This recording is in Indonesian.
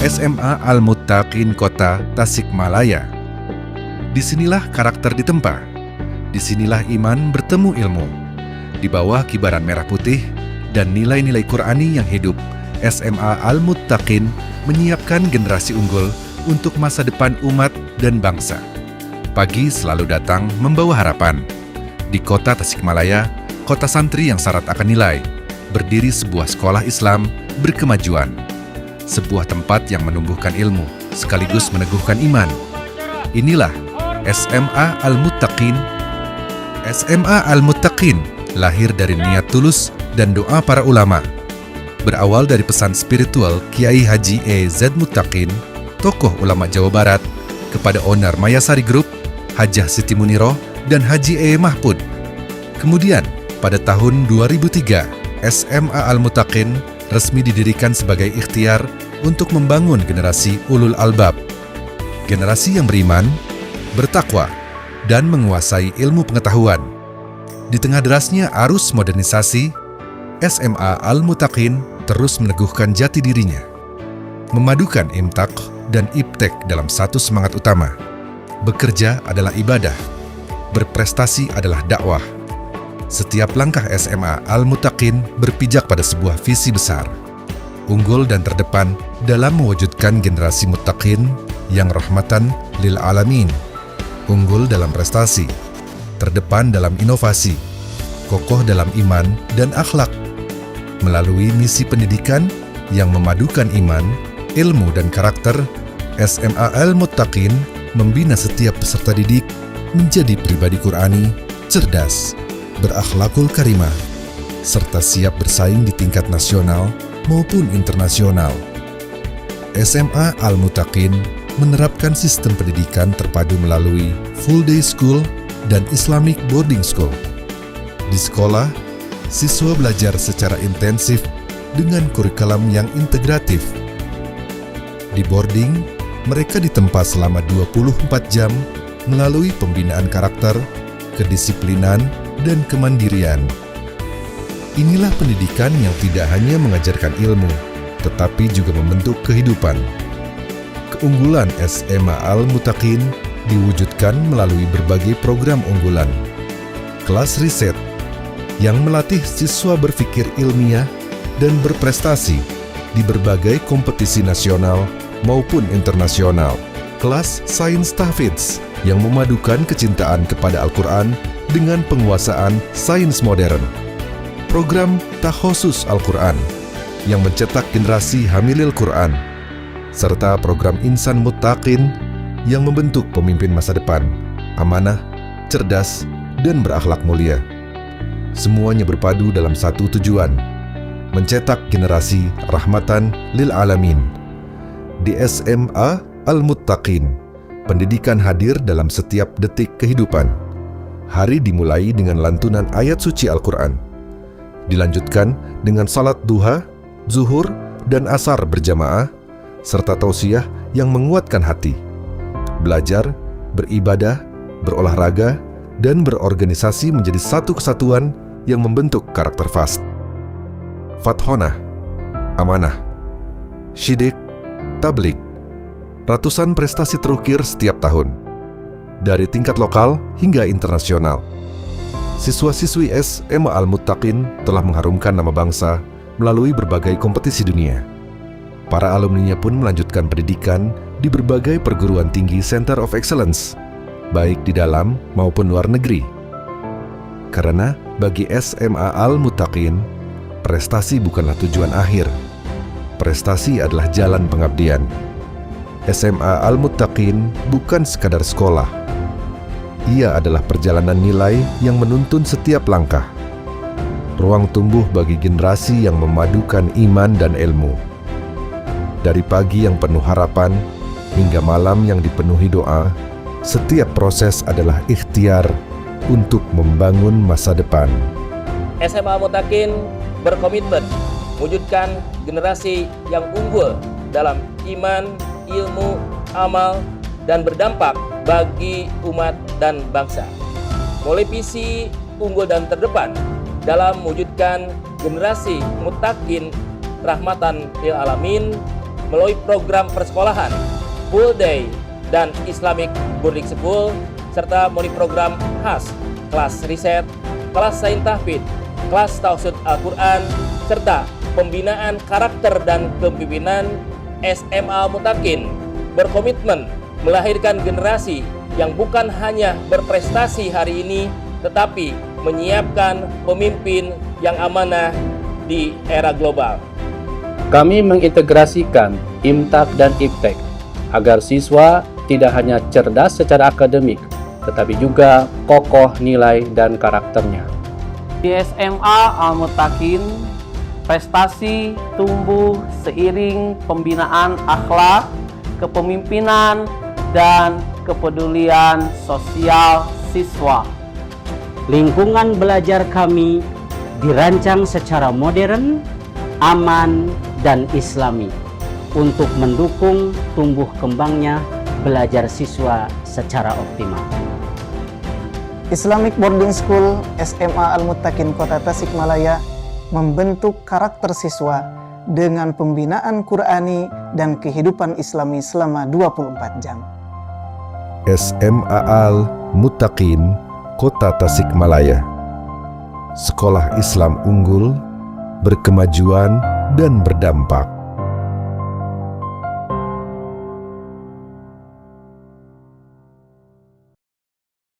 SMA Al-Muttaqin Kota Tasikmalaya. Disinilah karakter ditempa, disinilah iman bertemu ilmu. Di bawah kibaran merah putih dan nilai-nilai Qur'ani yang hidup, SMA Al-Muttaqin menyiapkan generasi unggul untuk masa depan umat dan bangsa. Pagi selalu datang membawa harapan. Di kota Tasikmalaya, kota santri yang syarat akan nilai, berdiri sebuah sekolah Islam berkemajuan. Sebuah tempat yang menumbuhkan ilmu, sekaligus meneguhkan iman. Inilah SMA Al-Muttaqin. SMA Al-Muttaqin lahir dari niat tulus dan doa para ulama. Berawal dari pesan spiritual Kiai Haji E.Z. Muttaqin, tokoh ulama Jawa Barat, kepada owner Mayasari Group, Hajah Siti Muniroh, dan Haji E. Mahpud. Kemudian, pada tahun 2003, SMA Al-Muttaqin resmi didirikan sebagai ikhtiar untuk membangun generasi ulul albab. Generasi yang beriman, bertakwa, dan menguasai ilmu pengetahuan. Di tengah derasnya arus modernisasi, SMA Al-Muttaqin terus meneguhkan jati dirinya. Memadukan imtak dan iptek dalam satu semangat utama. Bekerja adalah ibadah, berprestasi adalah dakwah. Setiap langkah SMA Al-Muttaqin berpijak pada sebuah visi besar, unggul dan terdepan dalam mewujudkan generasi muttaqin yang rahmatan lil alamin, unggul dalam prestasi, terdepan dalam inovasi, kokoh dalam iman dan akhlak. Melalui misi pendidikan yang memadukan iman, ilmu dan karakter, SMA Al-Muttaqin membina setiap peserta didik menjadi pribadi Qur'ani, cerdas, berakhlakul karimah, serta siap bersaing di tingkat nasional maupun internasional. SMA Al-Muttaqin menerapkan sistem pendidikan terpadu melalui full day school dan Islamic boarding school. Di sekolah, siswa belajar secara intensif dengan kurikulum yang integratif. Di boarding, mereka ditempa selama 24 jam melalui pembinaan karakter, kedisiplinan, dan kemandirian. Inilah pendidikan yang tidak hanya mengajarkan ilmu, tetapi juga membentuk kehidupan. Keunggulan SMA Al-Muttaqin diwujudkan melalui berbagai program unggulan. Kelas riset yang melatih siswa berpikir ilmiah dan berprestasi di berbagai kompetisi nasional maupun internasional. Kelas sains tahfidz yang memadukan kecintaan kepada Al-Quran dengan penguasaan sains modern. Program Takhosus Al-Quran yang mencetak generasi hamilil Quran, serta program Insan Muttaqin yang membentuk pemimpin masa depan, amanah, cerdas, dan berakhlak mulia. Semuanya berpadu dalam satu tujuan, mencetak generasi rahmatan lil alamin. Di SMA Al-Muttaqin, pendidikan hadir dalam setiap detik kehidupan. Hari dimulai dengan lantunan ayat suci Al-Quran, dilanjutkan dengan salat duha, zuhur, dan asar berjamaah, serta tausiah yang menguatkan hati. Belajar, beribadah, berolahraga, dan berorganisasi menjadi satu kesatuan yang membentuk karakter fast. Fathonah, amanah, syidik, tablik, ratusan prestasi terukir setiap tahun, dari tingkat lokal hingga internasional. Siswa-siswi SMA Al-Muttaqin telah mengharumkan nama bangsa melalui berbagai kompetisi dunia. Para alumninya pun melanjutkan pendidikan di berbagai perguruan tinggi Center of Excellence, baik di dalam maupun luar negeri. Karena bagi SMA Al-Muttaqin, prestasi bukanlah tujuan akhir. Prestasi adalah jalan pengabdian. SMA Al-Muttaqin bukan sekadar sekolah. Ia adalah perjalanan nilai yang menuntun setiap langkah. Ruang tumbuh bagi generasi yang memadukan iman dan ilmu. Dari pagi yang penuh harapan hingga malam yang dipenuhi doa, setiap proses adalah ikhtiar untuk membangun masa depan. SMA Al-Muttaqin berkomitmen mewujudkan generasi yang unggul dalam iman, ilmu, amal, dan berdampak bagi umat dan bangsa. Mulai visi unggul dan terdepan dalam mewujudkan generasi muttaqin rahmatan lil alamin, melalui program persekolahan, full day, dan Islamic boarding school, serta melalui program khas, kelas riset, kelas sains tahfidz, kelas tafsir Al-Quran, serta pembinaan karakter dan kepemimpinan. SMA Mutakin berkomitmen melahirkan generasi yang bukan hanya berprestasi hari ini, tetapi menyiapkan pemimpin yang amanah di era global. Kami mengintegrasikan IMTAK dan IPTEK agar siswa tidak hanya cerdas secara akademik, tetapi juga kokoh nilai dan karakternya. Di SMA Al-Mutakin, prestasi tumbuh seiring pembinaan akhlak, kepemimpinan, dan kepedulian sosial siswa. Lingkungan belajar kami dirancang secara modern, aman, dan islami untuk mendukung tumbuh kembangnya belajar siswa secara optimal. Islamic Boarding School SMA Al-Mutakin Kota Tasikmalaya membentuk karakter siswa dengan pembinaan Qur'ani dan kehidupan Islami selama 24 jam. SMA Al-Mutakin Kota Tasikmalaya, sekolah Islam unggul, berkemajuan dan berdampak.